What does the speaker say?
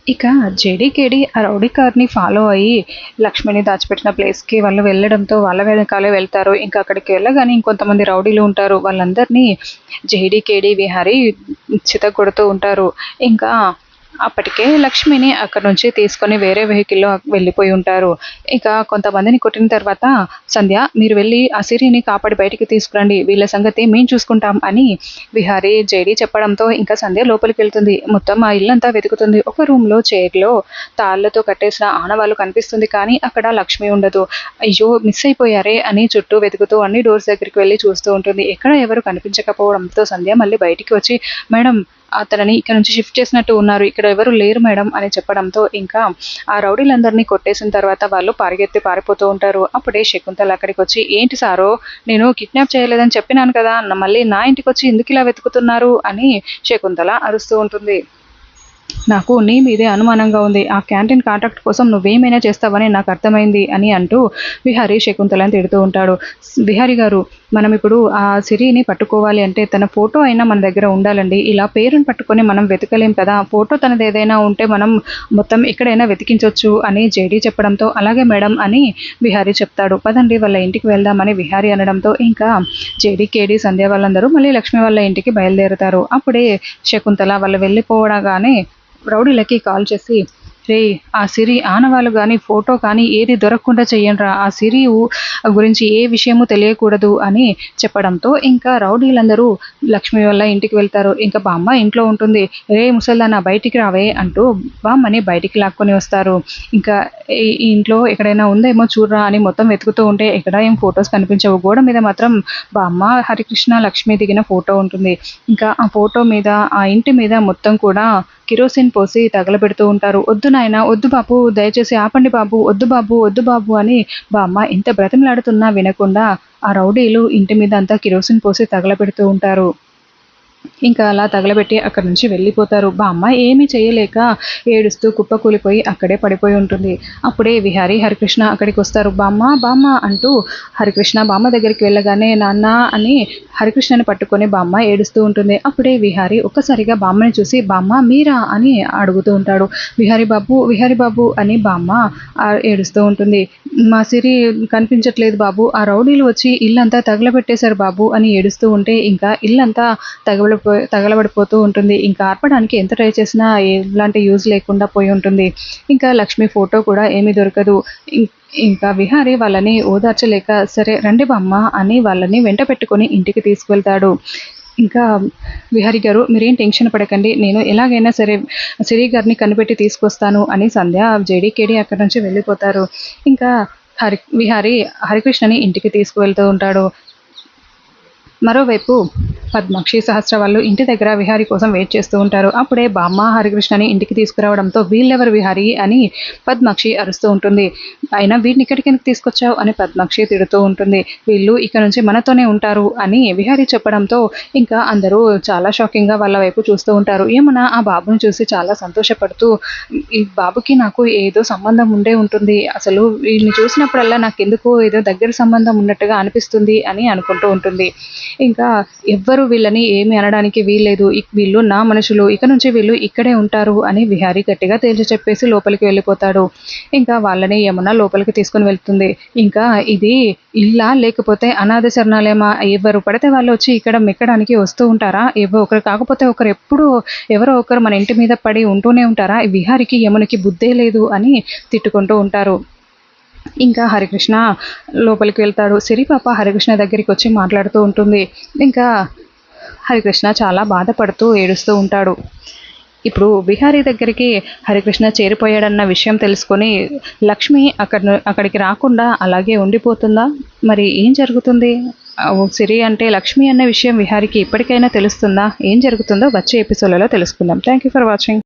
ఇక జేడీకేడీ ఆ రౌడీ కార్‌ని ఫాలో అయ్యి లక్ష్మిని దాచిపెట్టిన ప్లేస్‌కి వాళ్ళు వెళ్ళడంతో వాళ్ళ వెనకాలే వెళ్తారు. ఇంకా అక్కడికి వెళ్ళగానే ఇంకొంతమంది రౌడీలు ఉంటారు. వాళ్ళందరినీ జేడీకేడీ, విహారీ చితక్కొడుతూ ఉంటారు. ఇంకా అప్పటికే లక్ష్మిని అక్కడి నుంచి తీసుకొని వేరే వెహికల్‌లో వెళ్ళిపోయి ఉంటారు. ఇక కొంతమందిని కొట్టిన తర్వాత సంధ్య మీరు వెళ్లి ఆ సిరిని కాపాడి బయటికి తీసుకురండి. వీళ్ళ సంగతి మేము చూసుకుంటాం అని విహారీ, జేడీ చెప్పడంతో ఇంకా సంధ్య లోపలికెళ్తుంది. మొత్తం ఆ ఇల్లంతా వెతుకుతుంది. ఒక రూమ్‌లో చైర్‌లో తాళ్ళతో కట్టేసిన ఆనవాళ్ళు కనిపిస్తుంది కానీ అక్కడ లక్ష్మి ఉండదు. అయ్యో! మిస్ అయిపోయారే అని చుట్టూ వెతుకుతూ అన్ని డోర్స్ దగ్గరికి వెళ్లి చూస్తూ ఉంటుంది. ఎక్కడ ఎవరు కనిపించకపోవడంతో సంధ్య మళ్ళీ బయటికి వచ్చి మేడం అతనిని ఇక్కడ నుంచి షిఫ్ట్ చేసినట్టు ఉన్నారు. ఇక్కడ ఎవరు లేరు మేడం అని చెప్పడంతో ఇంకా ఆ రౌడీలందరినీ కొట్టేసిన తర్వాత వాళ్ళు పరిగెత్తి పారిపోతూ ఉంటారు. అప్పుడే శకుంతల అక్కడికొచ్చి ఏంటి సారు నేను కిడ్నాప్ చేయలేదని చెప్పినాను కదా! మళ్ళీ నా ఇంటికొచ్చి ఎందుకిలా వెతుకుతున్నారు అని శకుంతల అరుస్తూ ఉంటుంది. నాకు నీ మీదే అనుమానంగా ఉంది. ఆ క్యాంటీన్ కాంట్రాక్ట్ కోసం నువ్వేమైనా చేస్తావని నాకు అర్థమైంది అని అంటూ విహారీ శకుంతలని తిడుతూ ఉంటాడు. విహారీ గారు మనం ఇప్పుడు ఆ సిరిని పట్టుకోవాలి అంటే తన ఫోటో అయినా మన దగ్గర ఉండాలండి. ఇలా పేరుని పట్టుకొని మనం వెతకలేం కదా! ఫోటో తనదేదైనా ఉంటే మనం మొత్తం ఎక్కడైనా వెతికించొచ్చు అని జేడీ చెప్పడంతో అలాగే మేడం అని విహారీ చెప్తాడు. పదండి వాళ్ళ ఇంటికి వెళ్దామని విహారీ అనడంతో ఇంకా జేడీ, కేడీ, సంధ్య వాళ్ళందరూ మళ్ళీ లక్ష్మి వాళ్ళ ఇంటికి బయలుదేరుతారు. అప్పుడే శకుంతల వాళ్ళు వెళ్ళిపోవడగానే రౌడీలకి కాల్ చేసి రేయ్ ఆ సిరి ఆనవాళ్ళు కానీ ఫోటో కానీ ఏది దొరకకుండా చెయ్యండ్రా ఆ సిరి గురించి ఏ విషయము తెలియకూడదు అని చెప్పడంతో ఇంకా రౌడీలందరూ లక్ష్మి వాళ్ళ ఇంటికి వెళ్తారు. ఇంకా బామ్మ ఇంట్లో ఉంటుంది. రే ముసల్దానా బయటికి రావే అంటూ బామ్మని బయటికి లాక్కొని వస్తారు. ఇంకా ఈ ఇంట్లో ఎక్కడైనా ఉందేమో చూడరా అని మొత్తం వెతుకుతూ ఉంటే ఎక్కడ ఏం ఫొటోస్ కనిపించవు. గోడ మీద మాత్రం బామ్మ హరికృష్ణ లక్ష్మి దిగిన ఫోటో ఉంటుంది. ఇంకా ఆ ఫోటో మీద ఆ ఇంటి మీద మొత్తం కూడా కిరోసిన్ పోసి తగలబెడుతూ ఉంటారు. వద్దు నాయనా వద్దు బాబు దయచేసి ఆపండి బాబు వద్దు బాబు వద్దు బాబు అని బామ్మ ఎంత బ్రతిమలాడుతున్నా వినకుండా ఆ రౌడీలు ఇంటి మీద అంతా కిరోసిన్ పోసి తగలబెడుతూ ఉంటారు. ఇంకా అలా తగలబెట్టి అక్కడి నుంచి వెళ్ళిపోతారు. బామ్మ ఏమీ చేయలేక ఏడుస్తూ కుప్పకూలిపోయి అక్కడే పడిపోయి ఉంటుంది. అప్పుడే విహారీ, హరికృష్ణ అక్కడికొస్తారు. బామ్మ బామ్మ అంటూ హరికృష్ణ బామ్మ దగ్గరికి వెళ్ళగానే నాన్న అని హరికృష్ణని పట్టుకొని బామ్మ ఏడుస్తూ ఉంటుంది. అప్పుడే విహారీ ఒక్కసారిగా బామ్మని చూసి బామ్మ మీరా అని అడుగుతూ ఉంటాడు. విహారీ బాబు అని బామ్మ ఏడుస్తూ ఉంటుంది. మా సిరి కనిపించట్లేదు బాబు ఆ రౌడీలు వచ్చి ఇల్లంతా తగలబెట్టేశారు బాబు అని ఏడుస్తూ ఉంటే ఇంకా ఇల్లంతా తగలబడిపోతూ ఉంటుంది. ఇంకా ఆర్పడానికి ఎంత ట్రై చేసినా ఎలాంటి యూజ్ లేకుండా పోయి ఉంటుంది. ఇంకా లక్ష్మి ఫోటో కూడా ఏమీ దొరకదు. ఇంకా విహారీ వాళ్ళని ఓదార్చలేక సరే రండి బామ్మ అని వాళ్ళని వెంట పెట్టుకొని ఇంటికి తీసుకువెళ్తాడు. ఇంకా విహారీ గారు మీరేం టెన్షన్ పడకండి నేను ఎలాగైనా సరే సిరి గారిని కనిపెట్టి తీసుకొస్తాను అని సంధ్య జేడీకేడీ అక్కడి నుంచి వెళ్ళిపోతారు. ఇంకా విహారీ హరికృష్ణని ఇంటికి తీసుకువెళ్తూ ఉంటాడు. మరోవైపు పద్మాక్షి, సహస్ర వాళ్ళు ఇంటి దగ్గర విహారీ కోసం వెయిట్ చేస్తూ ఉంటారు. అప్పుడే బామ్మ హరికృష్ణని ఇంటికి తీసుకురావడంతో వీళ్ళెవరు విహారీ అని పద్మాక్షి అరుస్తూ ఉంటుంది. అయినా వీడిని ఇక్కడికి ఎందుకు తీసుకొచ్చావు అని పద్మాక్షి తిడుతూ ఉంటుంది. వీళ్ళు ఇక్కడ నుంచి మనతోనే ఉంటారు అని విహారీ చెప్పడంతో ఇంకా అందరూ చాలా షాకింగ్గా వాళ్ళ వైపు చూస్తూ ఉంటారు. ఏమన్నా ఆ బాబుని చూసి చాలా సంతోషపడుతూ ఈ బాబుకి నాకు ఏదో సంబంధం ఉండే ఉంటుంది. అసలు వీడిని చూసినప్పుడల్లా నాకెందుకో ఏదో దగ్గర సంబంధం ఉన్నట్టుగా అనిపిస్తుంది అని అనుకుంటూ ఉంటుంది. ఇంకా ఎవ్వరు వీళ్ళని ఏమి అనడానికి వీల్లేదు. వీళ్ళు నా మనుషులు ఇక నుంచి వీళ్ళు ఇక్కడే ఉంటారు అని విహారీ గట్టిగా తేల్చి చెప్పేసి లోపలికి వెళ్ళిపోతాడు. ఇంకా వాళ్ళని యమున లోపలికి తీసుకుని వెళ్తుంది. ఇంకా ఇది ఇల్లా లేకపోతే అనాథ శరణాలయమా ఎవరు పడితే వాళ్ళు వచ్చి ఇక్కడ మెక్కడానికి వస్తూ ఉంటారా ఒకరు కాకపోతే ఒకరు ఎప్పుడు ఎవరో ఒకరు మన ఇంటి మీద పడి ఉంటూనే ఉంటారా విహారీకి యమునకి బుద్ధే లేదు అని తిట్టుకుంటూ ఉంటారు. ఇంకా హరికృష్ణ లోపలికి వెళ్తాడు. సిరి పాప హరికృష్ణ దగ్గరికి వచ్చి మాట్లాడుతూ ఉంటుంది. ఇంకా హరికృష్ణ చాలా బాధపడుతూ ఏడుస్తూ ఉంటాడు. ఇప్పుడు విహారీ దగ్గరికి హరికృష్ణ చేరిపోయాడన్న విషయం తెలుసుకొని లక్ష్మి అక్కడికి రాకుండా అలాగే ఉండిపోతుందా మరి ఏం జరుగుతుంది? సిరి అంటే లక్ష్మి అన్న విషయం విహారీకి ఇప్పటికైనా తెలుస్తుందా? ఏం జరుగుతుందో వచ్చే ఎపిసోడ్లలో తెలుసుకుందాం. Thank you for watching.